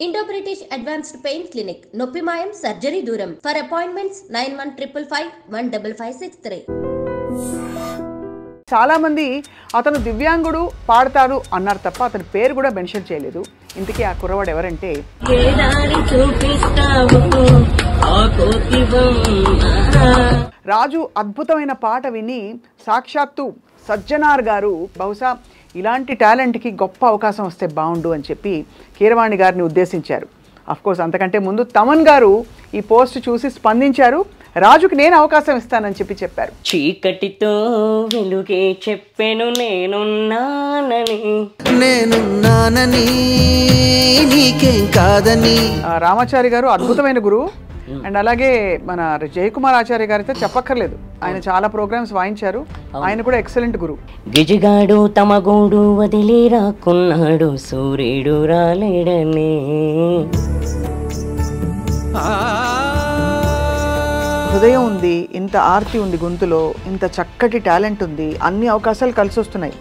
Indo British advanced pain clinic నొప్పిమాయం surgery దూరం for appointments 9155515563. చాలా మంది అతను దివ్యాంగుడు పాడతారు అన్నారు తప్ప అతని పేరు కూడా మెన్షన్ చేయలేదు. ఇంతకీ ఆ కుర్రవాడు ఎవరంటే రాజు అద్భుతమైన పాట విని సాక్షాత్తు సజ్జనార్ గారు బహుశా ఇలాంటి టాలెంట్కి గొప్ప అవకాశం వస్తే బాగుండు అని చెప్పి కీరవాణి గారిని ఉద్దేశించారు. అఫ్కోర్స్ అంతకంటే ముందు తమన్ గారు ఈ పోస్ట్ చూసి స్పందించారు. రాజుకి నేను అవకాశం ఇస్తానని చెప్పారు. చీకటితో వెలుగే చెప్పెను నేనున్నానని నీకేం కాదని. రామాచారి గారు అద్భుతమైన గురువు. అండ్ అలాగే మన జయకుమార్ ఆచార్య గారితో చెప్పక్కర్లేదు, ఆయన చాలా ప్రోగ్రామ్స్ వాయించారు. ఆయన కూడా ఎక్సలెంట్ గురువు. గిజిగాడు తమ గోడు వదిలి రాకున్నాడు సూర్యుడు రాలేడని. హృదయం ఉంది, ఇంత ఆర్తి ఉంది గొంతులో, ఇంత చక్కటి టాలెంట్ ఉంది, అన్ని అవకాశాలు కలిసి వస్తున్నాయి.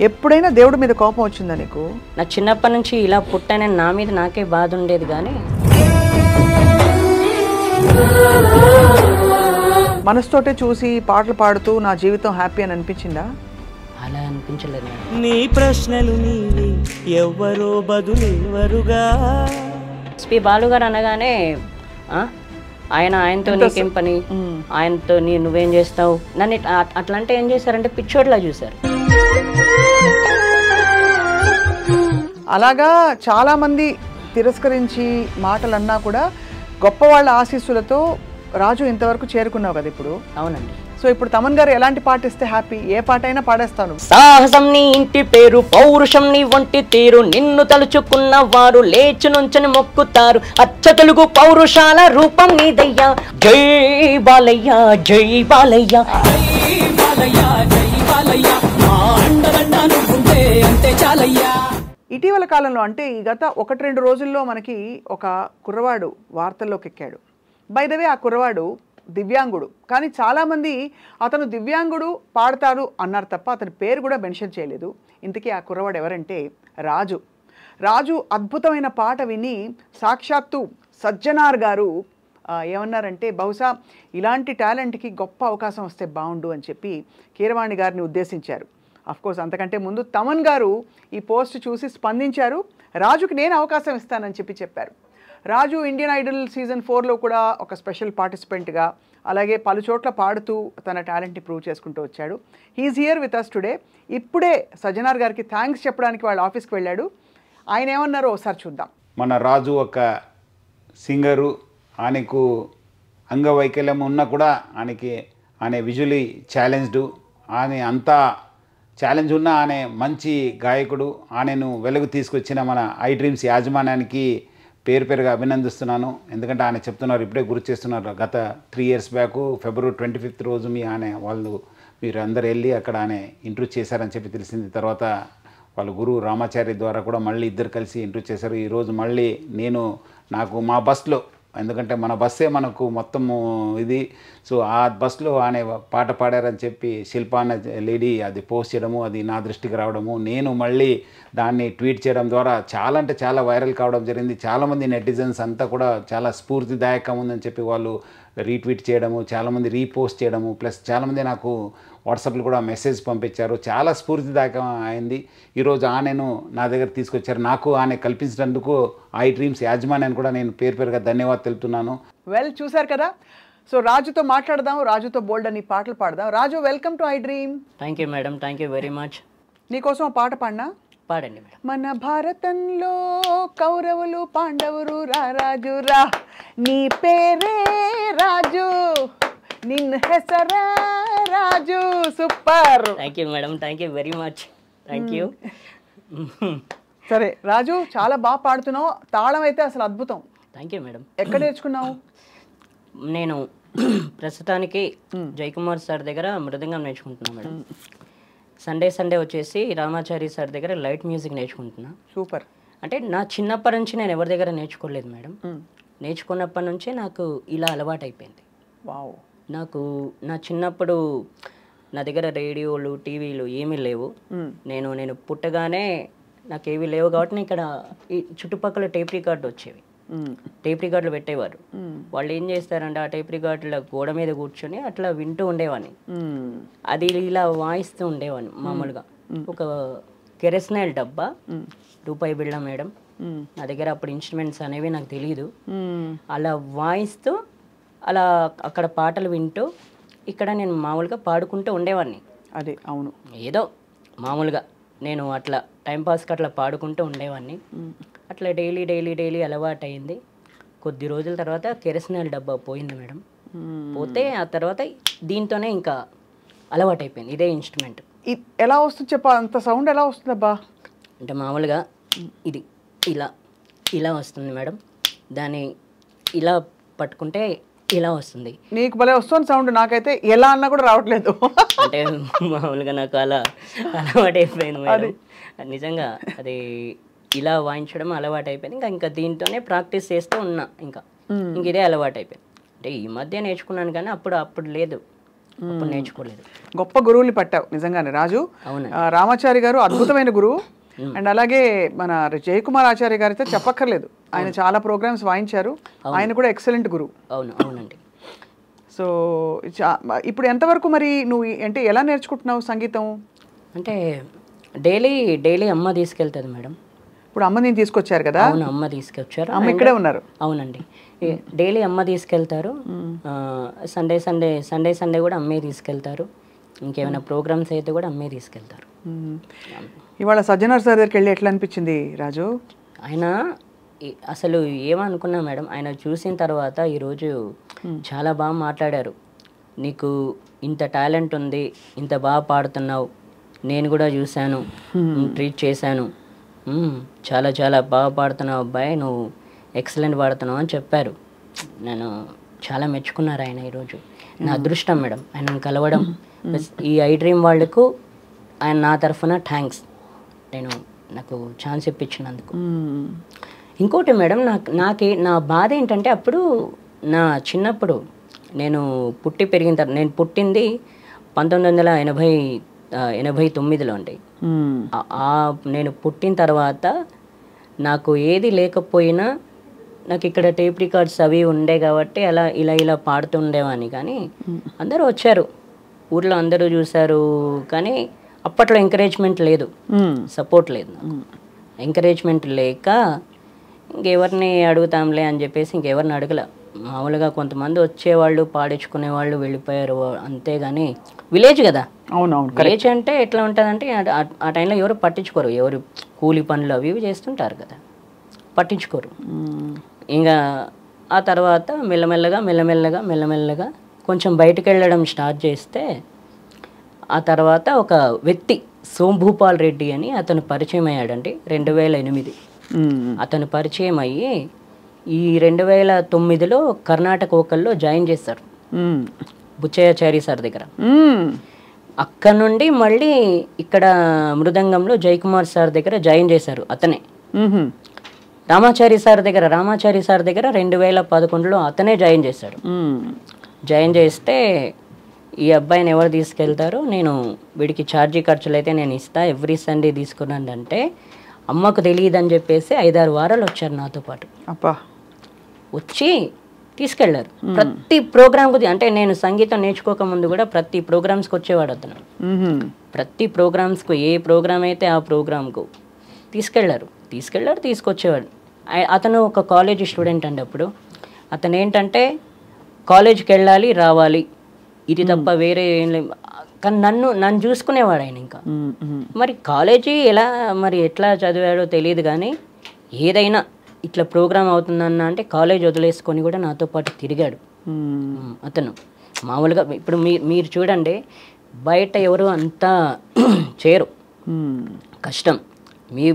ఎప్పుడైనా దేవుడి మీద కోపం వచ్చిందా నీకు? నా చిన్నప్పటి నుంచి ఇలా పుట్టానని నా మీద నాకే బాధ ఉండేది, కానీ మనసుతోటే చూసి పాటలు పాడుతూ నా జీవితం హ్యాపీ అని అనిపించిందా? అలా అనిపించలేదు. నీ ప్రశ్నలు నీవి ఎవ్వరో బదులెవరుగా. ఎస్పి బాలు గారు అనగానే ఆయనతో నీకేం పని, ఆయనతో నువ్వేం చేస్తావు, నన్ను అట్లా అంటే ఏం చేశారంటే పిచ్చోడ్లా చూశారు. అలాగా చాలా మంది తిరస్కరించి మాటలు అన్నా కూడా గొప్ప వాళ్ళ ఆశీస్సులతో రాజు ఇంతవరకు చేరుకున్నావు కదా ఇప్పుడు. అవునండి. సో ఇప్పుడు తమన్ గారు ఎలాంటి పాట ఇస్తే హ్యాపీ? ఏ పాట అయినా పాడేస్తాను. సాహసం నీ ఇంటి పేరు, పౌరుషం నీ వంటి తీరు, నిన్ను తలుచుకున్న వారు లేచి నుంచని మొక్కుతారు, అచ్చ తెలుగు పౌరుషాల రూపం నీదయ్యా. జై బాలయ్య జై బాలయ్య ఇటీవల కాలంలో అంటే ఈ గత 1-2 రోజుల్లో మనకి ఒక కుర్రవాడు వార్తల్లోకి ఎక్కాడు. బై ద వే ఆ కుర్రవాడు దివ్యాంగుడు, కానీ చాలామంది అతను దివ్యాంగుడు పాడతారు అన్నారు తప్ప అతని పేరు కూడా మెన్షన్ చేయలేదు. ఇంతకీ ఆ కుర్రవాడు ఎవరంటే రాజు అద్భుతమైన పాట విని సాక్షాత్తు సజ్జనార్ గారు ఏమన్నారంటే బహుశా ఇలాంటి టాలెంట్కి గొప్ప అవకాశం వస్తే బాగుండు అని చెప్పి కీరవాణి గారిని ఉద్దేశించారు. అఫ్కోర్స్ అంతకంటే ముందు తమన్ గారు ఈ పోస్ట్ చూసి స్పందించారు. రాజుకి నేను అవకాశం ఇస్తానని చెప్పారు. రాజు ఇండియన్ ఐడల్ సీజన్ 4లో కూడా ఒక స్పెషల్ పార్టిసిపెంట్గా, అలాగే పలు చోట్ల పాడుతూ తన టాలెంట్ని ప్రూవ్ చేసుకుంటూ వచ్చాడు. He is here with us today. ఇప్పుడే సజ్జనార్ గారికి థ్యాంక్స్ చెప్పడానికి వాళ్ళ ఆఫీస్కి వెళ్ళాడు. ఆయన ఏమన్నారో ఒకసారి చూద్దాం. మన రాజు ఒక సింగరు, ఆయనకు అంగవైకల్యం ఉన్నా కూడా ఆయన విజువలీ ఛాలెంజ్డ్, ఆయన అంతా ఛాలెంజ్ ఉన్న ఆయన మంచి గాయకుడు. ఆయనను వెలుగు తీసుకొచ్చిన మన ఐ డ్రీమ్స్ యాజమాన్యానికి పేరుగా అభినందిస్తున్నాను. ఎందుకంటే ఆయన చెప్తున్నారు, ఇప్పుడే గుర్తు చేస్తున్నారు, గత 3 years బ్యాక్ February 25th రోజు మీరు అందరు వెళ్ళి అక్కడ ఆయన ఇంటర్వ్యూ చేశారని చెప్పి తెలిసింది. తర్వాత వాళ్ళ గురువు రామాచారి ద్వారా కూడా మళ్ళీ ఇద్దరు కలిసి ఇంటర్వ్యూ చేశారు. ఈరోజు మళ్ళీ నాకు మా బస్లో, ఎందుకంటే మన బస్సే మనకు మొత్తము ఇది, సో ఆ బస్లో ఆయన పాట పాడారని చెప్పి శిల్పా అన్న లేడీ అది పోస్ట్ చేయడము, అది నా దృష్టికి రావడము, నేను మళ్ళీ దాన్ని ట్వీట్ చేయడం ద్వారా చాలా అంటే చాలా వైరల్ కావడం జరిగింది. చాలామంది నెటిజన్స్ అంతా కూడా చాలా స్ఫూర్తిదాయకం ఉందని చెప్పి వాళ్ళు రీట్వీట్ చేయడము, చాలామంది రీపోస్ట్ చేయడము, ప్లస్ చాలామంది నాకు వాట్సాప్లో కూడా మెసేజ్ పంపించారు. చాలా స్ఫూర్తిదాయకం అయింది. ఈరోజు ఆయనను నా దగ్గర తీసుకొచ్చారు. నాకు ఆయన కల్పించినందుకు ఐ డ్రీమ్స్ యాజమాన్యాన్ని కూడా నేను పేరుగా ధన్యవాదాలు తెలుపుతున్నాను. వెల్, చూశారు కదా. సో రాజుతో మాట్లాడదాం, రాజుతో బోల్డ్ అని పాటలు పాడదాం. Raju, welcome to I dream. Thank you madam, thank you very much. నీకోసం ఆ పాట పాడినా? పాడండి మేడం. మన భారతంలో కౌరవులు పాండవులు రా రాజు రా, నీ పేరే రాజు, నిన్న హెసరా Raju. Super. Thank you madam, thank you very much. Thank you. సరే రాజు, చాలా బాగా పాడుతున్నావు. తాళం అయితే అసలు అద్భుతం. Thank you madam. ఎక్కడ నేర్చుకున్నావు? నేను ప్రస్తుతానికి జయకుమార్ సార్ దగ్గర మృదంగం నేర్చుకుంటున్నాను మేడం. సండే వచ్చేసి రామాచారి సార్ దగ్గర లైట్ మ్యూజిక్ నేర్చుకుంటున్నా. సూపర్. అంటే నా చిన్నప్పటి నుంచి నేను ఎవరి దగ్గర నేర్చుకోలేదు మేడం. నేర్చుకున్నప్పటి నుంచే నాకు ఇలా అలవాటు అయిపోయింది. వావ్. నాకు నా చిన్నప్పుడు నా దగ్గర రేడియోలు టీవీలు ఏమీ లేవు. నేను పుట్టగానే నాకు ఏవి లేవు కాబట్టి ఇక్కడ ఈ చుట్టుపక్కల టేప్ రికార్డు వచ్చేవి. టేప్ రికార్డులు పెట్టేవారు. వాళ్ళు ఏం చేస్తారంటే ఆ టేప్ రికార్డుల గోడ మీద కూర్చొని అట్లా వింటూ ఉండేవాడిని. అది ఇలా వాయిస్తూ ఉండేవాడిని మామూలుగా. ఒక కెరస్నాయిల్ డబ్బా, రూపాయి బిళ్ళ మేడం, నా దగ్గర అప్పుడు ఇన్స్ట్రుమెంట్స్ అనేవి నాకు తెలియదు. అలా వాయిస్తూ అలా అక్కడ పాటలు వింటూ ఇక్కడ నేను మామూలుగా పాడుకుంటూ ఉండేవాడిని. అదే అవును, ఏదో మామూలుగా నేను అట్లా టైంపాస్కి అట్లా పాడుకుంటూ ఉండేవాడిని. అట్లా డైలీ డైలీ డైలీ అలవాటు అయింది. కొద్ది రోజుల తర్వాత కెరస్నాయిల్ డబ్బా పోయింది మేడం. పోతే ఆ తర్వాత దీంతోనే ఇంకా అలవాటు అయిపోయింది. ఇదే ఇన్స్ట్రుమెంట్. ఎలా వస్తుంది చెప్పా, అంత సౌండ్ ఎలా వస్తుంది అబ్బా? అంటే మామూలుగా ఇది ఇలా ఇలా వస్తుంది మేడం. దాన్ని ఇలా పట్టుకుంటే ఇలా వస్తుంది. నీకు భలే వస్తుంది సౌండ్, నాకైతే ఎలా అన్నా కూడా రావట్లేదు. అంటే మామూలుగా నాకు అలా అలవాటు అయిపోయింది మేడం. నిజంగా అది ఇలా వాయించడం అలవాటు అయిపోయింది. ఇంకా దీంతోనే ప్రాక్టీస్ చేస్తూ ఉన్నా. ఇంక ఇదే అలవాటు అయిపోయింది. అంటే ఈ మధ్య నేర్చుకున్నాను కానీ అప్పుడు లేదు, అప్పుడు నేర్చుకోలేదు. గొప్ప గురువుని పట్టావు నిజంగానే రాజు. అవును, రామాచారి గారు అద్భుతమైన గురువు. అండ్ అలాగే మన జయకుమార్ ఆచార్య గారు అయితే చెప్పక్కర్లేదు, ఆయన చాలా ప్రోగ్రామ్స్ వాయించారు. ఆయన కూడా ఎక్సలెంట్ గురువు. అవునండి. సో ఇప్పుడు ఎంతవరకు మరి నువ్వు అంటే ఎలా నేర్చుకుంటున్నావు సంగీతం? అంటే డైలీ అమ్మ తీసుకెళ్తుంది మేడం. ఇప్పుడు అమ్మ నేను తీసుకొచ్చారు కదా? అవును, అమ్మ తీసుకొచ్చారు. అమ్మ ఇక్కడే ఉన్నారు. అవునండి, డైలీ అమ్మ తీసుకెళ్తారు. సండే కూడా అమ్మే తీసుకెళ్తారు. ఇంకేమైనా ప్రోగ్రామ్స్ అయితే కూడా అమ్మే తీసుకెళ్తారు. ఇవాళ సజ్జనార్ సార్ దగ్గరికి వెళ్ళి ఎట్లా అనిపించింది రాజు? ఆయన అసలు ఏమనుకున్నా మేడం, ఆయన చూసిన తర్వాత ఈరోజు చాలా బాగా మాట్లాడారు. నీకు ఇంత టాలెంట్ ఉంది, ఇంత బాగా పాడుతున్నావు, నేను కూడా చూశాను, ట్రీట్ చేశాను, చాలా చాలా బాగా పాడుతున్నావు అబ్బాయి, నువ్వు ఎక్సలెంట్ పాడుతున్నావు అని చెప్పారు. నేను చాలా మెచ్చుకున్నారు ఆయన ఈరోజు. నా అదృష్టం మేడం ఆయన కలవడం. ఈ ఐ డ్రీమ్ వాళ్ళకు ఆయన నా తరఫున థ్యాంక్స్, నాకు ఛాన్స్ ఇప్పించినందుకు. ఇంకోటి మేడం, నా బాధ ఏంటంటే అప్పుడు నా చిన్నప్పుడు నేను పుట్టి పెరిగిన తర్వాత, నేను పుట్టింది 1989లో అండి. నేను పుట్టిన తర్వాత నాకు ఏది లేకపోయినా నాకు ఇక్కడ టేప్ రికార్డ్స్ అవి ఉండే కాబట్టి అలా ఇలా పాడుతూ ఉండేవాడిని. కానీ అందరూ వచ్చారు, ఊర్లో అందరూ చూశారు, కానీ అప్పట్లో ఎంకరేజ్మెంట్ లేదు, సపోర్ట్ లేదు. ఎంకరేజ్మెంట్ లేక ఇంకెవరిని అడుగుతాంలే అని చెప్పేసి ఇంకెవరిని అడగల. మామూలుగా కొంతమంది వచ్చేవాళ్ళు, పాడించుకునేవాళ్ళు, వెళ్ళిపోయారు, అంతేగాని విలేజ్ కదా. అవునవును, విలేజ్ అంటే ఎట్లా ఉంటుందంటే ఆ టైంలో ఎవరు పట్టించుకోరు, ఎవరు కూలి పనులు అవి ఇవి చేస్తుంటారు కదా, పట్టించుకోరు. ఇంకా ఆ తర్వాత మెల్లమెల్లగా కొంచెం బయటకు వెళ్ళడం స్టార్ట్ చేస్తే ఆ తర్వాత ఒక వ్యక్తి సోంభూపాల్ రెడ్డి అని అతను పరిచయం అయ్యాడండి 2008. అతను పరిచయం అయ్యి ఈ 2009లో కర్ణాటక వోకల్లో జాయిన్ చేశారు బుచ్చయ్యాచారి సార్ దగ్గర. అక్కడ నుండి మళ్ళీ ఇక్కడ మృదంగంలో జయకుమార్ సార్ దగ్గర జాయిన్ చేశారు. అతనే రామాచారి సార్ దగ్గర 2011లో అతనే జాయిన్ చేశాడు. జాయిన్ చేస్తే ఈ అబ్బాయిని ఎవరు తీసుకెళ్తారు, నేను వీడికి ఛార్జీ ఖర్చులు అయితే నేను ఇస్తా, ఎవ్రీ సండే తీసుకున్నాను అంటే అమ్మకు తెలియదు అని చెప్పేసి 5-6 వారాలు వచ్చారు నాతో పాటు. వచ్చి తీసుకెళ్లారు ప్రతి ప్రోగ్రామ్కు. అంటే నేను సంగీతం నేర్చుకోక ముందు కూడా ప్రతి ప్రోగ్రామ్స్కి వచ్చేవాడు అతను. ప్రతి ప్రోగ్రామ్స్కు ఏ ప్రోగ్రామ్ అయితే ఆ ప్రోగ్రామ్కు తీసుకొచ్చేవాడు. అతను ఒక కాలేజ్ స్టూడెంట్ అండి. అప్పుడు అతను ఏంటంటే కాలేజ్కి వెళ్ళాలి, రావాలి, ఇది తప్ప వేరే ఏం లేదు. కానీ నన్ను చూసుకునేవాడు ఆయన. ఇంకా మరి కాలేజీ ఎట్లా చదివాడో తెలియదు కానీ ఏదైనా ఇట్లా ప్రోగ్రామ్ అవుతుందన్న అంటే కాలేజ్ వదిలేసుకొని కూడా నాతో పాటు తిరిగాడు అతను. మామూలుగా ఇప్పుడు మీరు చూడండి, బయట ఎవరు అంతా చేయరు, కష్టం.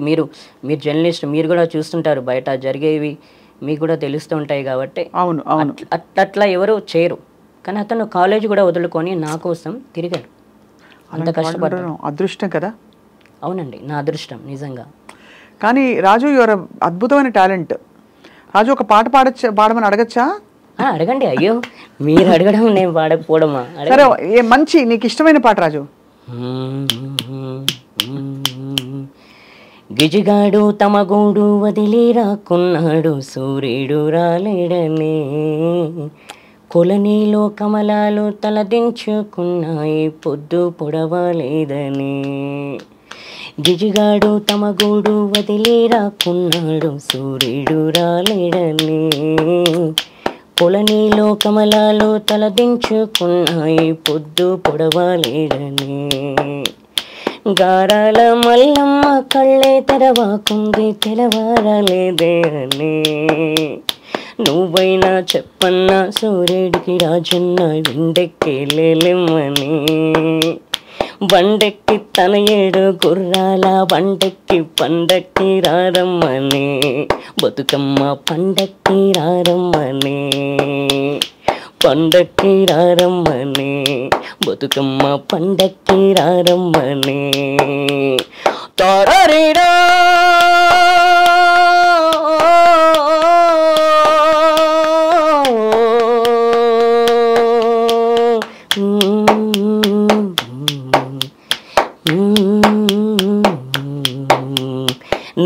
మీరు జర్నలిస్ట్, మీరు కూడా చూస్తుంటారు, బయట జరిగేవి మీకు కూడా తెలుస్తూ ఉంటాయి కాబట్టి అట్లా ఎవరు చేయరు. కానీ అతను కాలేజ్ కూడా వదులుకొని నా కోసం తిరిగాడు. అంత కష్టపడ్డాడు. అదృష్టం కదా. అవునండి, నా అదృష్టం నిజంగా. కానీ రాజు, యువర్ అద్భుతమైన టాలెంట్. రాజు, ఒక పాట పాడమని అడగచ్చా? అడగండి. అయ్యో, మీరు అడగడం నేను పాడకపోవడమా? సరే, మంచి నీకు ఇష్టమైన పాట రాజు. గిజిగాడు తమ గూడు వదిలి రాకున్నాడు, సూర్యుడు రాలేడని. కొలనీలో కమలాలు తలదించుకున్నాయి, పొద్దు పొడవలేదని. గిజిగాడు తమ గూడు వదిలి రాకున్నాడు, సూర్యుడు రాలేడని. కొలనీలో కమలాలు తలదించుకున్నాయి, పొద్దు పొడవలేడని. గారాల మల్లమ్మ కళ్ళే తెరవాకుంది, తెరవారలేదే అని. నువ్వైనా చెప్పన్నా సూర్యుడికి రాజన్న విండెక్కి లేలేమని. బండెక్కి తన 7 గుర్రాల బండెక్కి పండక్కి రారమ్మని. బతుకమ్మ పండక్కి రారమ్మని, పండక్కి రారమ్మని. బతుకమ్మ పండక్కి రారమ్మని. తారరీడా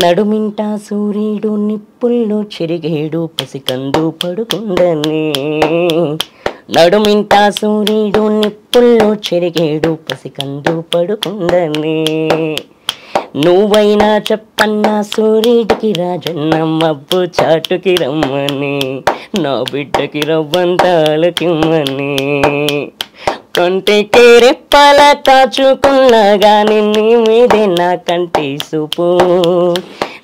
నడుమింట సూర్యుడు నిప్పుల్లో చెరిగేడు, పసికందు పడుకుండని. నడుమింట సూర్యుడు నిప్పుల్లో చెరిగేడు, పసికందు పడుకుండని. నువ్వైనా చెప్పన్నా సూర్యుడికి రాజన్న మబ్బు చాటుకి రమ్మని. నా బిడ్డకి రవ్వంతాలకిమ్మని. కంటికి రెప్పల కాచుకున్నా గాని నీ మీదే నా కంటి చూపు.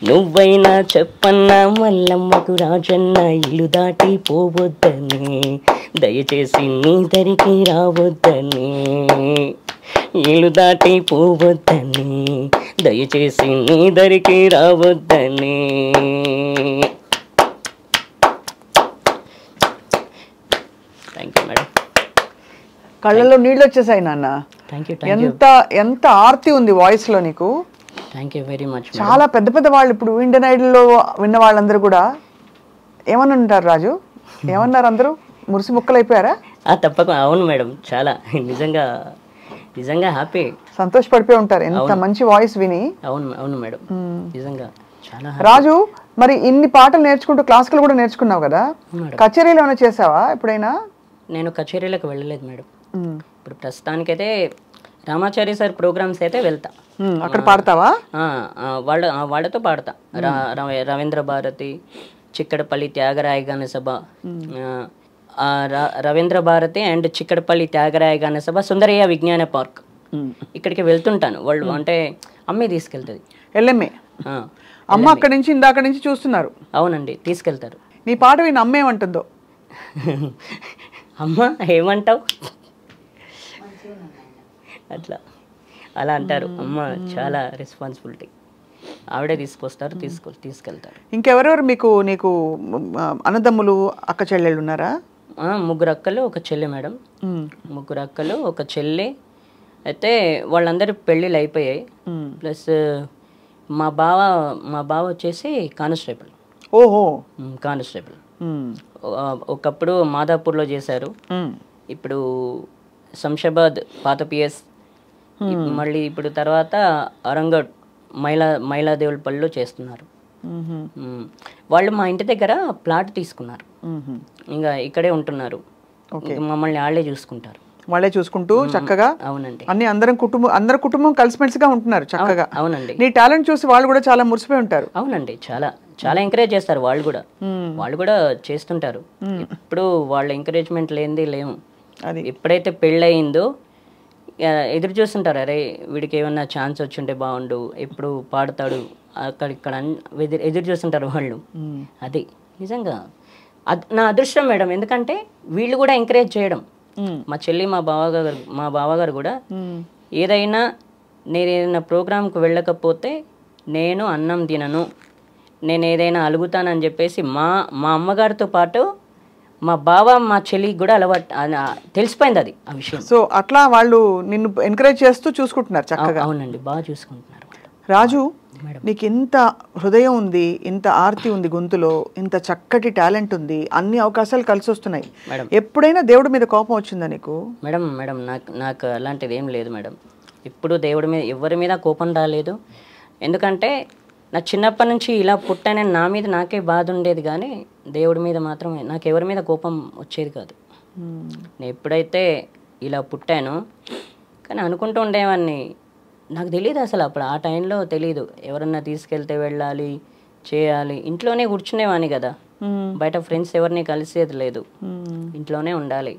నువ్వైనా చెప్పన్నా మల్లమ్మకు రాజన్న ఇల్లు దాటి పోవద్దని. దయచేసి నీ దరికి రావద్దని. ఇల్లు దాటి పోవద్దని, దయచేసి నీ దరికి రావద్దని. Thank you madam. కళ్ళల్లో నీళ్ళు వచ్చేసాయి నాన్న. Thank you. ఎంత ఎంత ఆర్తి ఉంది వాయిస్ లో నీకు. Thank you very much. చాలా పెద్ద పెద్ద వాళ్ళు ఇప్పుడు ఇండియన్ ఐడల్లో విన్న వాళ్ళందరూ కూడా ఏమని ఉంటారు రాజు? ఏమన్నారు అందరూ? మురిసి ముక్కలైపోయారా? తప్పకుండా. అవును మేడం, చాలా నిజంగా నిజంగా హ్యాపీ, సంతోషపడిపోయి ఉంటారు ఎంత మంచి వాయిస్ విని. అవును అవును మేడం, నిజంగా చాలా. రాజు, మరి ఇన్ని పాటలు నేర్చుకుంటూ క్లాసికల్ కూడా నేర్చుకున్నావు కదా, కచేరీలు ఏమైనా చేసావా ఎప్పుడైనా? నేను కచేరీలకు వెళ్ళలేదు మేడం. ఇప్పుడు ప్రస్తుతానికైతే రామాచారి సార్ ప్రోగ్రామ్స్ అయితే వెళ్తా. అక్కడ పాడతావా? వాళ్ళతో పాడతా. రవీంద్ర భారతి, చిక్కడపల్లి త్యాగరాయ గాన సభ, రవీంద్ర భారతి అండ్ చిక్కడపల్లి త్యాగరాయ గాన సభ, సుందరయ్య విజ్ఞాన పార్క్, ఇక్కడికి వెళ్తుంటాను. వాళ్ళు అంటే అమ్మే తీసుకెళ్తుంది. ఎల్ఎంఏ అమ్మ అక్కడి నుంచి ఇందాక నుంచి చూస్తున్నారు. అవునండి, తీసుకెళ్తారు. నీ పాట విని అమ్మ ఏమంటుందో? అమ్మ ఏమంటావు అట్లా అలా అంటారు. అమ్మ చాలా రెస్పాన్సిబిలిటీ, ఆవిడే తీసుకొస్తారు, తీసుకెళ్తారు. ఇంకెవరెవరు మీకు నీకు అన్నదమ్ములు అక్క చెల్లెళ్ళు ఉన్నారా? 3 అక్కలు 1 చెల్లి మేడం. 3 అక్కలు 1 చెల్లి. అయితే వాళ్ళందరూ పెళ్ళిళ్ళు అయిపోయాయి. ప్లస్ మా బావ వచ్చేసి కానిస్టేబుల్. ఓహో, కానిస్టేబుల్. ఒకప్పుడు మాదాపూర్లో చేశారు, ఇప్పుడు శంషాబాద్ పాత పిఎస్, మళ్ళీ ఇప్పుడు తర్వాత అరంగడ్ మైలాదేవులపల్లిలో చేస్తున్నారు. వాళ్ళు మా ఇంటి దగ్గర ప్లాట్ తీసుకున్నారు, ఇంకా ఇక్కడే ఉంటున్నారు. మమ్మల్ని వాళ్ళే చూసుకుంటారు. వాళ్ళే చూసుకుంటూ చక్కగా. అవునండి, అందరి కుటుంబం కలిసిమెలిసి గా ఉంటున్నారు చక్కగా. అవునండి. నీ టాలెంట్ చూసి వాళ్ళు కూడా చాలా మురిసిపోయి ఉంటారు. అవునండి, చాలా చాలా ఎంకరేజ్ చేస్తారు. వాళ్ళు కూడా చేస్తుంటారు. ఇప్పుడు వాళ్ళ ఎంకరేజ్మెంట్ లేనిది లేము. ఎప్పుడైతే పెళ్ళయిందో ఎదురు చూస్తుంటారు, అరే వీడికి ఏమన్నా ఛాన్స్ వచ్చింటే బాగుండు, ఎప్పుడు పాడతాడు అక్కడిక్కడ ఎదురు చూస్తుంటారు వాళ్ళు. అది నిజంగా నా అదృష్టం మేడం. ఎందుకంటే వీళ్ళు కూడా ఎంకరేజ్ చేయడం. మా చెల్లి మా బావగారు కూడా నేను ఏదైనా ప్రోగ్రాంకి వెళ్ళకపోతే నేను అన్నం తినను, నేను ఏదైనా అలుగుతానని చెప్పేసి మా అమ్మగారితో పాటు మా బావ మా చెల్లికి కూడా అలవాటు తెలిసిపోయింది అది ఆ విషయం. సో అట్లా వాళ్ళు నిన్ను ఎంకరేజ్ చేస్తూ చూసుకుంటున్నారు చక్కగా. అవునండి, బాగా చూసుకుంటున్నారు. రాజు, నీకు ఇంత హృదయం ఉంది, ఇంత ఆర్తి ఉంది గొంతులో, ఇంత చక్కటి టాలెంట్ ఉంది, అన్ని అవకాశాలు కలిసి వస్తున్నాయి. ఎప్పుడైనా దేవుడి మీద కోపం వచ్చిందా నీకు? మేడం నాకు అలాంటిది ఏం లేదు మేడం. ఇప్పుడు దేవుడి మీద ఎవరి మీద కోపం రాలేదు. ఎందుకంటే నా చిన్నప్పటి నుంచి ఇలా పుట్టానని నా మీద నాకే బాధ ఉండేది, కానీ దేవుడి మీద మాత్రం నాకు ఎవరి మీద కోపం వచ్చేది కాదు. నేను ఎప్పుడైతే ఇలా పుట్టానో కానీ అనుకుంటూ ఉండేవాడిని, నాకు తెలియదు అసలు అప్పుడు ఆ టైంలో తెలియదు. ఎవరన్నా తీసుకెళ్తే వెళ్ళాలి, చేయాలి, ఇంట్లోనే కూర్చునేవాడిని కదా, బయట ఫ్రెండ్స్ ఎవరిని కలిసేది లేదు, ఇంట్లోనే ఉండాలి.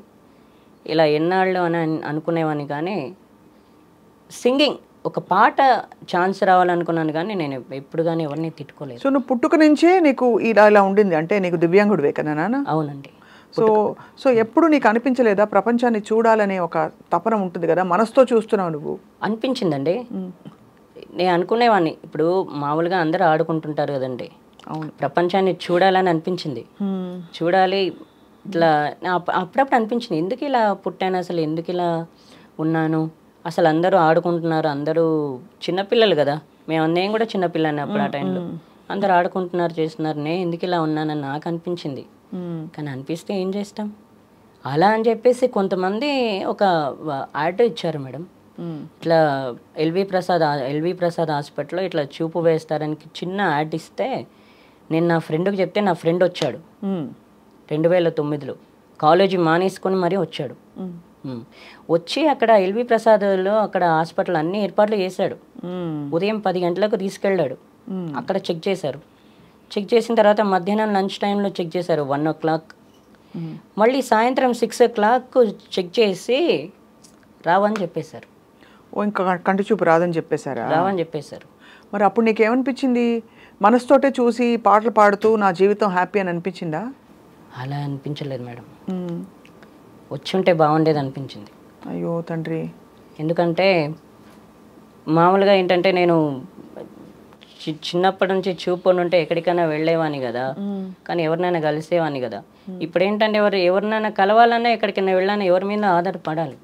ఇలా ఎన్నాళ్ళు అని అనుకునేవాడిని. కానీ సింగింగ్ ఒక పాట ఛాన్స్ రావాలనుకున్నాను, కానీ నేను ఎప్పుడు కానీ ఎవరిని తిట్టుకోలేదు. సో నువ్వు పుట్టుక నుంచే నీకు ఇలా ఉండింది, అంటే నీకు దివ్యాంగుడివే కదా నాన్న? అవునండి. సో ఎప్పుడు నీకు అనిపించలేదా ప్రపంచాన్ని చూడాలనే ఒక తపన ఉంటుంది కదా, మనసుతో చూస్తున్నావు నువ్వు? అనిపించిందండి. నేను అనుకునేవాడిని, ఇప్పుడు మామూలుగా అందరూ ఆడుకుంటుంటారు కదండి, అవును, ప్రపంచాన్ని చూడాలని అనిపించింది. చూడాలి ఇట్లా అప్పుడప్పుడు అనిపించింది, ఎందుకు ఇలా పుట్టాను, అసలు ఎందుకు ఇలా ఉన్నాను, అసలు అందరూ ఆడుకుంటున్నారు, అందరూ చిన్నపిల్లలు కదా, నేను కూడా చిన్నపిల్లని అప్పుడు ఆ టైంలో, అందరూ ఆడుకుంటున్నారు చేస్తున్నారు, నేను ఎందుకు ఇలా ఉన్నానని నాకు అనిపించింది. కానీ అనిపిస్తే ఏం చేస్తాం, అలా అని చెప్పేసి కొంతమంది ఒక యాడ్ ఇచ్చారు మేడం, ఇట్లా ఎల్వి ప్రసాద్ హాస్పిటల్లో ఇట్లా చూపు వేస్తారని చిన్న యాడ్ ఇస్తే, నేను నా ఫ్రెండ్కి చెప్తే నా ఫ్రెండ్ వచ్చాడు 2009లో, కాలేజీ మానేసుకొని మరీ వచ్చాడు. వచ్చి అక్కడ ఎల్వి ప్రసాద్లో అక్కడ హాస్పిటల్ అన్ని ఏర్పాట్లు చేశాడు. ఉదయం 10 గంటలకు తీసుకెళ్ళాడు, అక్కడ చెక్ చేశారు. చెక్ చేసిన తర్వాత మధ్యాహ్నం లంచ్ టైంలో చెక్ చేశారు 1 o'clock. మళ్ళీ సాయంత్రం 6 o'clock చెక్ చేసి రావని చెప్పేశారు. ఇంకా కంటి చూపు రాదని చెప్పేశారా? రావని చెప్పేశారు. మరి అప్పుడు నీకేమనిపించింది? మనసుతోటే చూసి పాటలు పాడుతూ నా జీవితం హ్యాపీ అని అనిపించిందా? అలా అనిపించలేదు మేడం, వచ్చి ఉంటే బాగుండేది అనిపించింది. అయ్యో తండ్రి. ఎందుకంటే మామూలుగా ఏంటంటే నేను చిన్నప్పటి నుంచి చూపు ఉంటే ఎక్కడికైనా వెళ్ళేవాని కదా, కానీ ఎవరినైనా కలిసేవాని కదా. ఇప్పుడు ఏంటంటే ఎవరినైనా కలవాలన్నా ఎక్కడికైనా వెళ్ళాలన్నా ఎవరి మీద ఆధారపడాలి.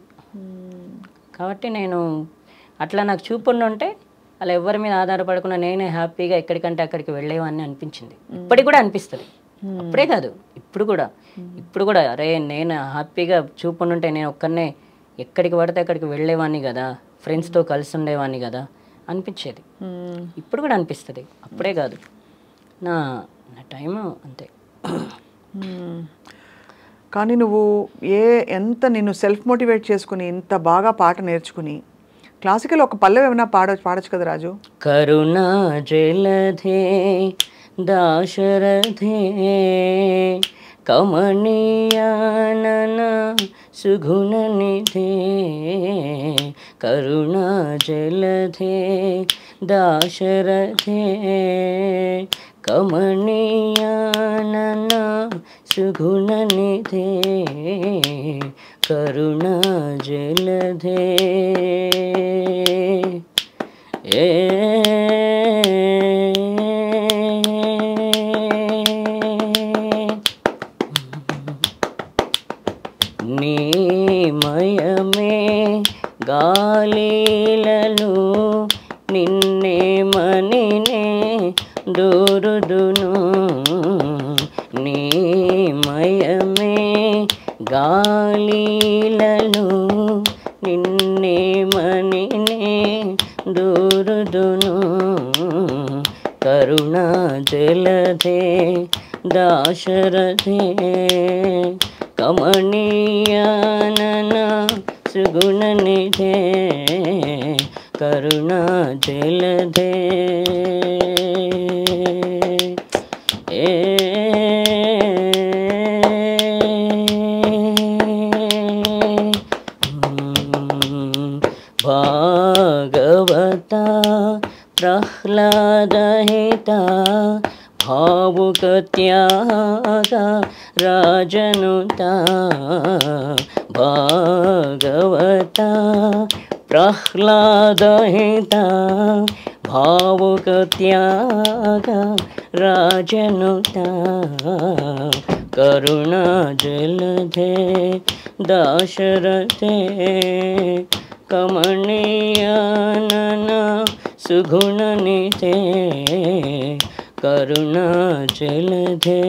కాబట్టి నేను అట్లా నాకు చూపు ఉంటే అలా ఎవరి మీద ఆధారపడకుండా నేనే హ్యాపీగా ఎక్కడికంటే అక్కడికి వెళ్ళేవాన్ని అనిపించింది. ఇప్పటికి కూడా అనిపిస్తుంది, అప్పుడే కాదు ఇప్పుడు కూడా అరే నేను హ్యాపీగా చూపు ఉంటే నేను ఒక్కనే ఎక్కడికి పడితే అక్కడికి వెళ్ళేవాడిని కదా, ఫ్రెండ్స్తో కలిసి ఉండేవాడిని కదా అనిపించేది. ఇప్పుడు కూడా అనిపిస్తుంది, అప్పుడే కాదు, నా టైం అంతే. కానీ నువ్వు ఎంత నిన్ను సెల్ఫ్ మోటివేట్ చేసుకుని ఇంత బాగా పాట నేర్చుకుని క్లాసికల్ ఒక పల్లవి ఏమైనా పాడొచ్చు కదా రాజు? కరుణా జలధే దాశరథే కమనీయానన సుగుణ నిధే, కరుణా జలధే దాశరథే కమనీయానన సుగుణ నిధే, కరుణా జలధే. నీమయమే గాలిలలో నిన్నే మనినే దూరుదును, నీమయమే గాలిలలో నిన్నే మనినే దూరుదును, కరుణా జలధే దాశరథే కమనీయానన సుగుణ నిధే, కరుణా జలధే. భాగవత ప్రహ్లాదహిత భావుక త్యాగ రాజనుత, భాగవత ప్రహ్లాదహిత భావుక త్యాగ రాజనుత, కరుణా జలధే దాశరథే కమనీయానన సుగుణ నిధే, కరుణా జలధే.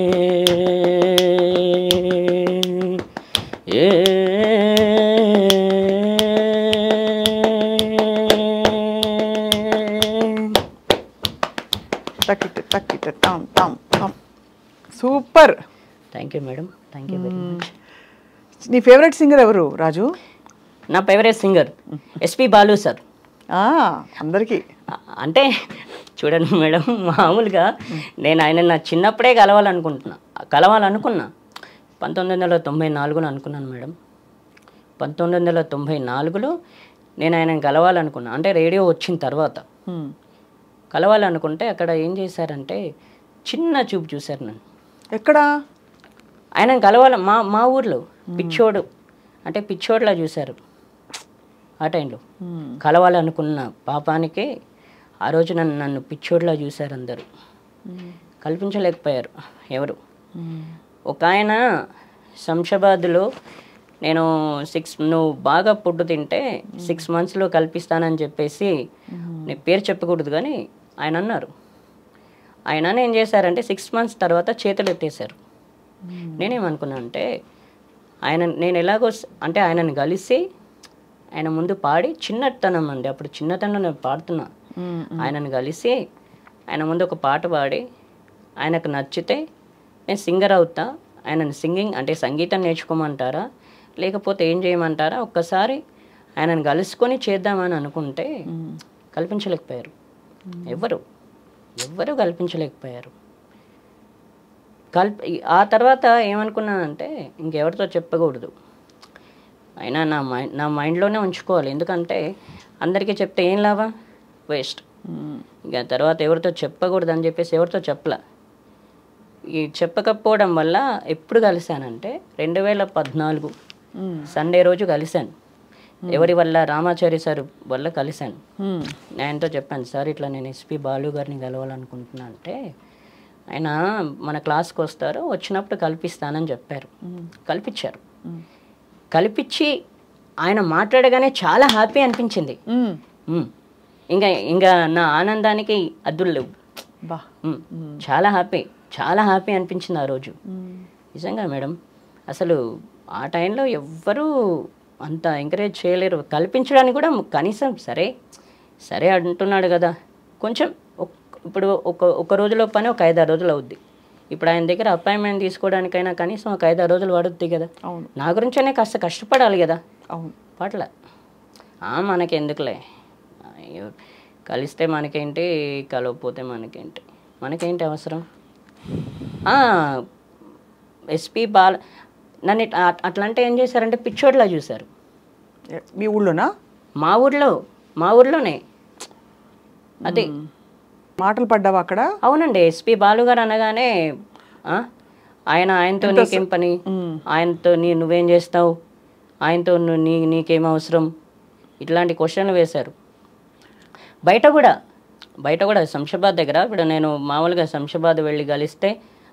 Thank you madam, thank you very much. నీ ఫేవరెట్ సింగర్ ఎవరు రాజు? నా favourite singer SP Balu sir. అందరికీ అంటే చూడండి మేడం, మామూలుగా నేను ఆయన నా చిన్నప్పుడే కలవాలనుకున్నా 1994లో అనుకున్నాను మేడం. 1994లో నేను ఆయనను కలవాలనుకున్నా. అంటే రేడియో వచ్చిన తర్వాత కలవాలనుకుంటే అక్కడ ఏం చేశారంటే చిన్న చూపు చూశారు నన్ను. ఎక్కడ? ఆయనను కలవాలి మా ఊర్లో పిచ్చోడు అంటే పిచ్చోడ్లా చూశారు. ఆ టైంలో కలవాలనుకున్న పాపానికి ఆ రోజు నన్ను పిచ్చోడ్లా చూశారు అందరూ. కల్పించలేకపోయారు ఎవరు. ఒక ఆయన శంషాబాద్లో నేను నువ్వు బాగా పుట్టు తింటే 6 monthsలో కల్పిస్తానని చెప్పేసి నేను పేరు చెప్పకూడదు కానీ ఆయన అన్నారు. ఆయన ఏం చేశారంటే 6 months తర్వాత చేతులు ఎత్తేసారు. నేనేమనుకున్నా అంటే నేను ఎలాగో అంటే ఆయనను కలిసి ఆయన ముందు పాడి చిన్నతనం అండి, అప్పుడు చిన్నతనం నేను పాడుతున్నా. ఆయనను కలిసి ఆయన ముందు ఒక పాట పాడి ఆయనకు నచ్చితే నేను సింగర్ అవుతా, ఆయనను సింగింగ్ అంటే సంగీతం నేర్చుకోమంటారా లేకపోతే ఏం చేయమంటారా, ఒక్కసారి ఆయనను కలుసుకొని చేద్దామని అనుకుంటే కల్పించలేకపోయారు. ఎవ్వరు కల్పించలేకపోయారు. ఆ తర్వాత ఏమనుకున్నానంటే ఇంకెవరితో చెప్పకూడదు, అయినా నా మైండ్లోనే ఉంచుకోవాలి. ఎందుకంటే అందరికీ చెప్తే ఏం లాభం, వేస్ట్. ఇక తర్వాత ఎవరితో చెప్పకూడదు అని చెప్పేసి ఎవరితో చెప్పలా. ఈ చెప్పకపోవడం వల్ల ఎప్పుడు కలిశానంటే 2014 సండే రోజు కలిశాను. ఎవరి వల్ల? రామాచారి సార్ వల్ల కలిశాను. ఆయనతో చెప్పాను, సార్ ఇట్లా నేను ఎస్పి బాలు గారిని కలవాలనుకుంటున్నా అంటే ఆయన మన క్లాస్కి వస్తారు, వచ్చినప్పుడు కల్పిస్తానని చెప్పారు. కల్పించారు. కల్పించి ఆయన మాట్లాడగానే చాలా హ్యాపీ అనిపించింది. ఇంకా నా ఆనందానికి అద్దులు లేవు. చాలా హ్యాపీ అనిపించింది ఆ రోజు. నిజంగా మేడం, అసలు ఆ టైంలో ఎవ్వరూ అంత ఎంకరేజ్ చేయలేరు. కల్పించడానికి కూడా కనీసం సరే అంటున్నాడు కదా, కొంచెం ఇప్పుడు ఒక రోజులో పని ఒక 5-6 రోజులు అవుద్ది. ఇప్పుడు ఆయన దగ్గర అపాయింట్మెంట్ తీసుకోవడానికైనా కనీసం ఒక 5-6 రోజులు పడుద్ది కదా. నా గురించనే కాస్త కష్టపడాలి కదా. పట్ల మనకి ఎందుకులే, కలిస్తే మనకేంటి, కలవకపోతే మనకేంటి అవసరం. ఎస్పి బాల నన్ను అట్లా అంటే ఏం చేశారంటే పిచ్చోడ్లా చూశారు. మీ ఊళ్ళోనా? మా ఊర్లోనే. అదే మాటలు పడ్డావా అక్కడ? అవునండి. ఎస్పి బాలు గారు అనగానే ఆయనతో నీకేం పని, ఆయనతో నువ్వేం చేస్తావు, ఆయనతో నీకేం అవసరం, ఇట్లాంటి క్వశ్చన్లు వేశారు. బయట కూడా శంషాబాద్ దగ్గర ఇప్పుడు నేను మామూలుగా శంషాబాద్ వెళ్ళి కలిస్తే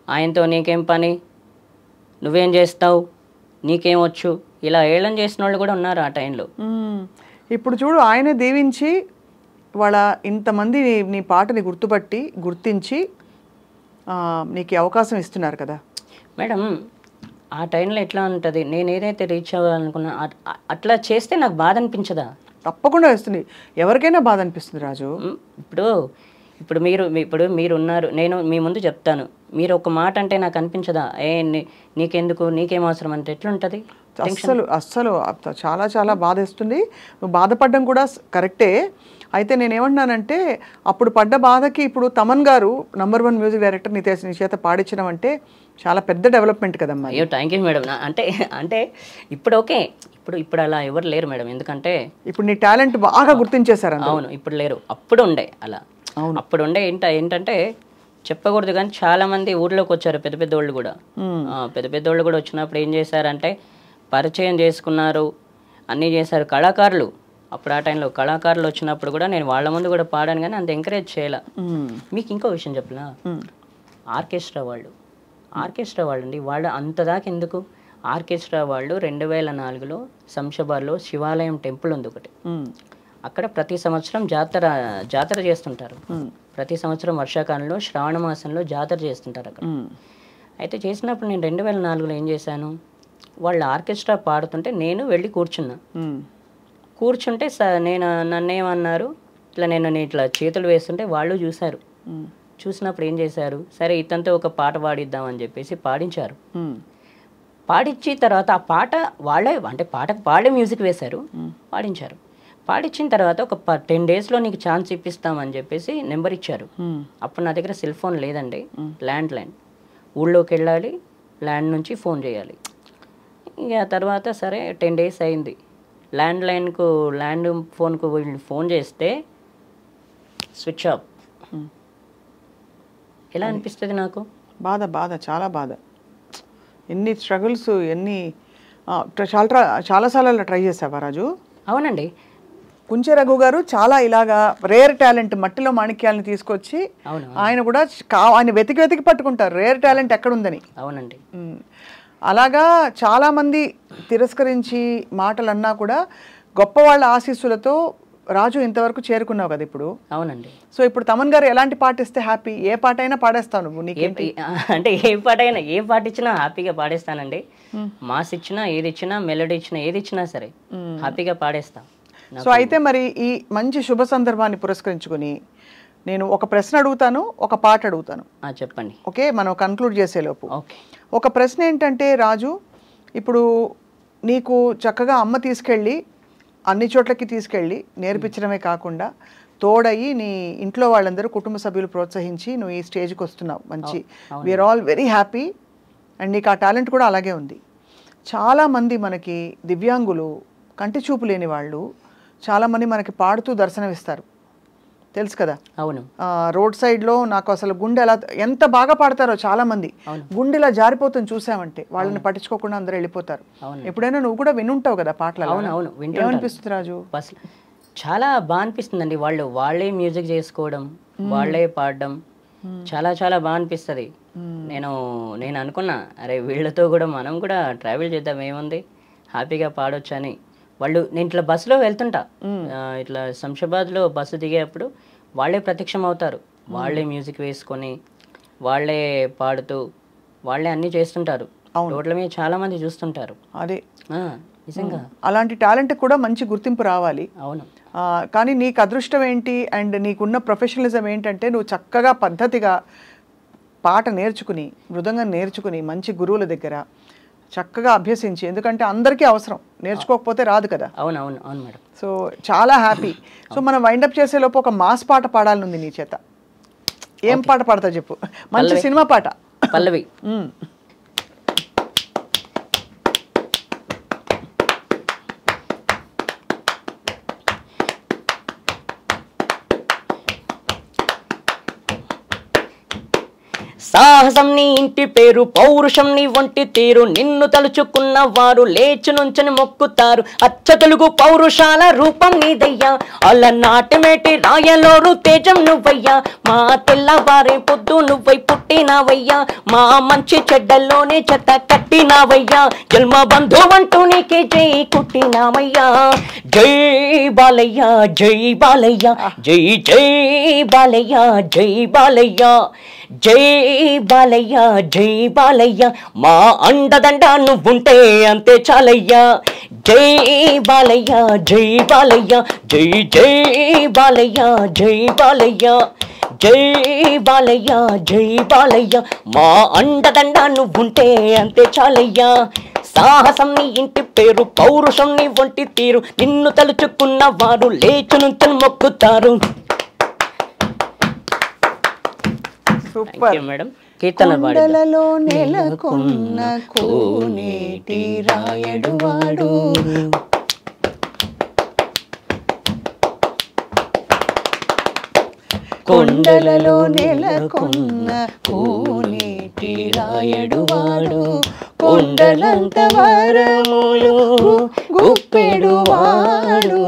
ఆయనతో నీకేం పని, నువ్వేం చేస్తావు, నీకేం వచ్చు, ఇలా ఏళం చేసిన వాళ్ళు కూడా ఉన్నారు ఆ టైంలో. ఇప్పుడు చూడు, ఆయనే దీవించి వాళ్ళ ఇంతమంది నీ పాటని గుర్తించి నీకు అవకాశం ఇస్తున్నారు కదా మేడం. ఆ టైంలో ఎట్లా ఉంటుంది, నేను ఏదైతే రీచ్ అవ్వాలనుకున్నా అట్లా చేస్తే నాకు బాధ అనిపించదా? తప్పకుండా వస్తుంది, ఎవరికైనా బాధ అనిపిస్తుంది రాజు. ఇప్పుడు మీరు ఉన్నారు, నేను మీ ముందు చెప్తాను, మీరు ఒక మాట అంటే నాకు అనిపించదా, నీకెందుకు, నీకేం అవసరం అంటే ఎట్లుంటుంది? అస్సలు చాలా చాలా బాధేస్తుంది. నువ్వు బాధపడడం కూడా కరెక్టే. అయితే నేనేమంటున్నానంటే అప్పుడు పడ్డ బాధకి ఇప్పుడు తమన్ గారు నంబర్ 1 మ్యూజిక్ డైరెక్టర్ నీ చేత పాడించడం అంటే చాలా పెద్ద డెవలప్మెంట్ కదమ్మా. అయ్యో థ్యాంక్ యూ మేడం. అంటే ఇప్పుడు ఓకే, ఇప్పుడు అలా ఎవరు లేరు మేడం. ఎందుకంటే ఇప్పుడు నీ టాలెంట్ బాగా గుర్తించేశారు. అవును, ఇప్పుడు లేరు, అప్పుడు ఉండే అలా. అప్పుడు ఉండే ఏంటంటే చెప్పకూడదు కానీ చాలా మంది ఊర్లోకి వచ్చారు, పెద్ద పెద్ద వాళ్ళు కూడా వచ్చినప్పుడు ఏం చేశారంటే పరిచయం చేసుకున్నారు, అన్నీ చేశారు. కళాకారులు అప్పుడు ఆ టైంలో కళాకారులు వచ్చినప్పుడు కూడా నేను వాళ్ళ ముందు కూడా పాడాను కానీ అంత ఎంకరేజ్ చేయాల. మీకు ఇంకో విషయం చెప్పనా, ఆర్కెస్ట్రా వాళ్ళు అండి, వాళ్ళు అంతదాకా ఎందుకు, ఆర్కెస్ట్రా వాళ్ళు 2004లో శంషాబాద్లో శివాలయం టెంపుల్ ఉంది ఒకటి, అక్కడ ప్రతి సంవత్సరం జాతర చేస్తుంటారు. ప్రతి సంవత్సరం వర్షాకాలంలో శ్రావణ మాసంలో జాతర చేస్తుంటారు అక్కడ. అయితే చేసినప్పుడు నేను 2004లో ఏం చేశాను, వాళ్ళ ఆర్కెస్ట్రా పాడుతుంటే నేను వెళ్ళి కూర్చుంటే నన్నేమన్నారు, ఇట్లా నేను ఇట్లా చేతులు వేస్తుంటే వాళ్ళు చూశారు. చూసినప్పుడు ఏం చేశారు, సరే ఇతనితో ఒక పాట పాడిద్దామని చెప్పేసి పాడించారు. పాడించిన తర్వాత ఆ పాట వాళ్ళే అంటే పాటకు వాళ్ళే మ్యూజిక్ వేశారు, పాడించారు. పాడించిన తర్వాత ఒక 10 daysలో నీకు ఛాన్స్ ఇప్పిస్తామని చెప్పేసి నెంబర్ ఇచ్చారు. అప్పుడు నా దగ్గర సెల్ ఫోన్ లేదండి, ల్యాండ్ లైన్. ఊళ్ళోకి వెళ్ళాలి, ల్యాండ్ నుంచి ఫోన్ చేయాలి. ఇక తర్వాత సరే 10 days అయింది. ల్యాండ్ ఫోన్కు వీళ్ళు ఫోన్ చేస్తే స్విచ్ ఆఫ్. ఎలా అనిపిస్తుంది నాకు? బాధ చాలా బాధ. ఎన్ని స్ట్రగుల్స్, ఎన్ని చాలాసార్లు ట్రై చేసావా రాజు? అవునండి. కుంచె రఘు గారు చాలా ఇలాగా రేర్ టాలెంట్, మట్టిలో మాణిక్యాలను తీసుకొచ్చి ఆయన కూడా ఆయన వెతికి పట్టుకుంటారు రేర్ టాలెంట్ ఎక్కడుందని. అవునండి. అలాగా చాలామంది తిరస్కరించి మాటలు అన్నా కూడా గొప్ప వాళ్ళ ఆశీస్సులతో రాజు ఇంతవరకు చేరుకున్నావు కదా ఇప్పుడు. అవునండి. సో ఇప్పుడు తమన్ గారు ఎలాంటి పాట ఇస్తే హ్యాపీ? ఏ పాట అయినా పాడేస్తావు నువ్వు? నీకేంటి అంటే ఏ పాట ఇచ్చినా హ్యాపీగా పాడేస్తానండి. మాస్ ఇచ్చినా, ఏది ఇచ్చినా, మెలోడీ ఇచ్చినా, ఏది ఇచ్చినా సరే హ్యాపీగా పాడేస్తా. సో అయితే మరి ఈ మంచి శుభ సందర్భాన్ని పురస్కరించుకుని నేను ఒక ప్రశ్న అడుగుతాను, ఒక పాట అడుగుతాను. చెప్పండి. ఓకే, మనం కన్క్లూడ్ చేసేలోపు. ఓకే. ఒక ప్రశ్న ఏంటంటే రాజు, ఇప్పుడు నీకు చక్కగా అమ్మ తీసుకెళ్ళి అన్ని చోట్లకి తీసుకెళ్ళి నేర్పించడమే కాకుండా తోడయి నీ ఇంట్లో వాళ్ళందరూ కుటుంబ సభ్యులు ప్రోత్సహించి నువ్వు ఈ స్టేజ్కి వస్తున్నావు. మంచి, we are all very happy. And నీకు ఆ టాలెంట్ కూడా అలాగే ఉంది. చాలామంది మనకి దివ్యాంగులు, కంటి చూపు లేని వాళ్ళు చాలామంది మనకి పాడుతూ దర్శనమిస్తారు, తెలుసు కదా. అవును. రోడ్ సైడ్లో నాకు అసలు గుండె ఎలా ఎంత బాగా పాడతారో చాలామంది, గుండెలా జారిపోతుంది చూసామంటే. వాళ్ళని పట్టించుకోకుండా అందరూ వెళ్ళిపోతారు. ఎప్పుడైనా నువ్వు కూడా వినుంటావు కదా పాటలు? అవును. ఏమనిపిస్తుంది రాజు? చాలా బాగా అనిపిస్తుందండి. వాళ్ళే మ్యూజిక్ చేసుకోవడం, వాళ్ళే పాడడం చాలా చాలా బాగా అనిపిస్తుంది. నేను అనుకున్నా, అరే వీళ్ళతో కూడా మనం కూడా ట్రావెల్ చేద్దాం, ఏముంది, హ్యాపీగా పాడొచ్చు అని. నేను ఇట్లా బస్సులో వెళ్తుంటా, ఇట్లా శంషాబాద్లో బస్సు దిగేటప్పుడు వాళ్ళే ప్రత్యక్షం అవుతారు. వాళ్ళే మ్యూజిక్ వేసుకొని, వాళ్ళే పాడుతూ, వాళ్ళే అన్నీ చేస్తుంటారు. రోడ్ల మీద చాలా మంది చూస్తుంటారు. అదే నిజంగా అలాంటి టాలెంట్ కూడా మంచి గుర్తింపు రావాలి. అవును. కానీ నీకు అదృష్టం ఏంటి అండ్ నీకున్న ప్రొఫెషనలిజం ఏంటంటే నువ్వు చక్కగా పద్ధతిగా పాట నేర్చుకుని, మృదంగం నేర్చుకుని, మంచి గురువుల దగ్గర చక్కగా అభ్యసించి, ఎందుకంటే అందరికీ అవసరం, నేర్చుకోకపోతే రాదు కదా. అవును మేడం. సో చాలా హ్యాపీ. సో మనం వైండప్ చేసేలోపు ఒక మాస్ పాట పాడాలనుంది నీ చేత. ఏం పాట పాడతా చెప్పు? మంచి సినిమా పాట. పల్లవి. సాహసం నీ ఇంటి పేరు, పౌరుషం నీ ఒంటి తీరు, నిన్ను తలుచుకున్న వారు లేచి నుంచని మొక్కుతారు. అచ్చ తెలుగు పౌరుషాల రూపం నీదయ్యా, అలనాటిమేటి రాయలోరు తేజం నువ్వయ్యా. మా తెల్లవారే పొద్దు నువ్వై పుట్టినావయ్యా, మా మంచి చెడ్డల్లోనే చెత్త కట్టినావయ్యా. జన్మ బంధువంటూ నీకే జై కుట్టినామయ్యా. జై బాలయ్య, జై బాలయ్య, జై జై బాలయ్య, జై బాలయ్య, జై బాలయ్య, జై బాలయ్య. మా అండదండ నువ్వుంటే అంతే చాలయ్యా. జై బాలయ్య, జై బాలయ్య, జై జై బాలయ్య, జై బాలయ్య, జై బాలయ్య, జై బాలయ్య. మా అండదండ నువ్వుంటే అంతే చాలయ్యా. సాహసం నీ ఇంటి పేరు, పౌరుషం నీ ఒంటి తీరు, నిన్ను తలుచుకున్న వారు లేచి నుంచని మొక్కుతారు. Super madam. కీర్తన కొండలలో నెలకొన్న కోనేటి రాయడువాడు, కొండలలో నెలకొన్న కోనేటి రాయడువాడు, కొండలంత వరములు గుప్పెడువాడు,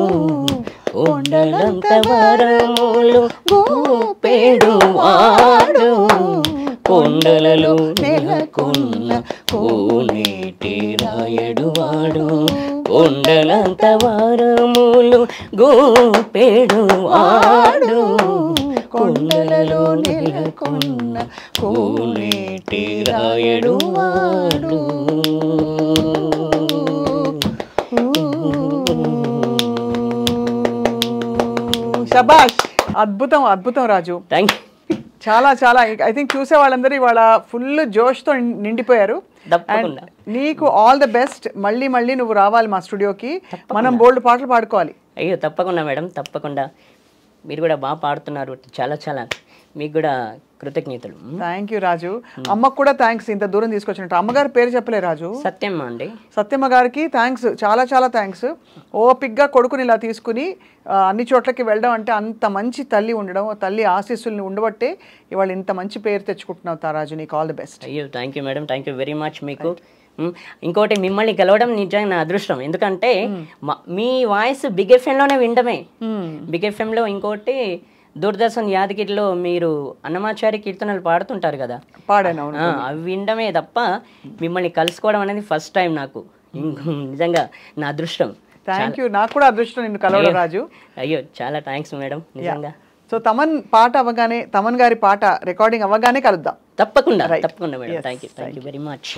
కొండలంత వరములు గుప్పెడువాడు, కొండలలో నెలకొన్న కోనేటి రాయడువాడు, కొండలంత వరములు గుప్పెడువాడు, కొండలలో నెలకొన్న కోనేటి రాయడువాడు. శభాష్, అద్భుతం అద్భుతం రాజు. Thank you. చాలా చాలా ఐ థింక్ చూసే వాళ్ళందరూ ఇవాళ ఫుల్ జోష్తో నిండిపోయారు. తప్పకుండా. నీకు ఆల్ ద బెస్ట్. మళ్ళీ మళ్ళీ నువ్వు రావాలి మా స్టూడియోకి, మనం బోల్డ్ పాటలు పాడుకోవాలి. అయ్యో తప్పకుండా మేడం, తప్పకుండా. మీరు కూడా బాగా పాడుతున్నారు, చాలా చాలా మీకు కూడా కృతజ్ఞతలు. థ్యాంక్ యూ రాజు. అమ్మకు కూడా థ్యాంక్స్, ఇంత దూరం తీసుకొచ్చినట్టు. అమ్మగారి పేరు చెప్పలే రాజు. సత్యమ్మ అండి. సత్యమ్మ గారికి థ్యాంక్స్, చాలా చాలా థ్యాంక్స్. ఓపిక్గా కొడుకుని ఇలా తీసుకుని అన్ని చోట్లకి వెళ్ళడం అంటే అంత మంచి తల్లి ఉండడం, తల్లి ఆశీస్సుల్ని ఉండబట్టే ఇవాళ ఇంత మంచి పేరు తెచ్చుకుంటున్నావు తారాజు. నీకు ఆల్ ది బెస్ట్. అయ్యో thank you madam, thank you very much. మీకు ఇంకోటి మిమ్మల్ని కలవడం నిజంగా నా అదృష్టం. ఎందుకంటే మీ వాయిస్ బిగ్ ఎఫ్ఎంలోనే వినడమే. బిగ్ ఎఫ్ఎంలో ఇంకోటి దూరదర్శన్ యాదగిరిలో మీరు అన్నమాచారి కీర్తనలు పాడుతుంటారు కదా, పాడాను. అవి వినడమే తప్ప మిమ్మల్ని కలుసుకోవడం అనేది ఫస్ట్ టైం నాకు. నిజంగా నా అదృష్టం. Thank you. నాకు కూడా అదృష్టం నిన్ను కలవడం రాజు. అయ్యో చాలా థ్యాంక్స్ మేడం నిజంగా. సో తమన్ పాట అవ్వగానే, తమన్ గారి పాట రికార్డింగ్ అవ్వగానే కలుద్దాం. తప్పకుండా తప్పకుండా madam. Thank you very much.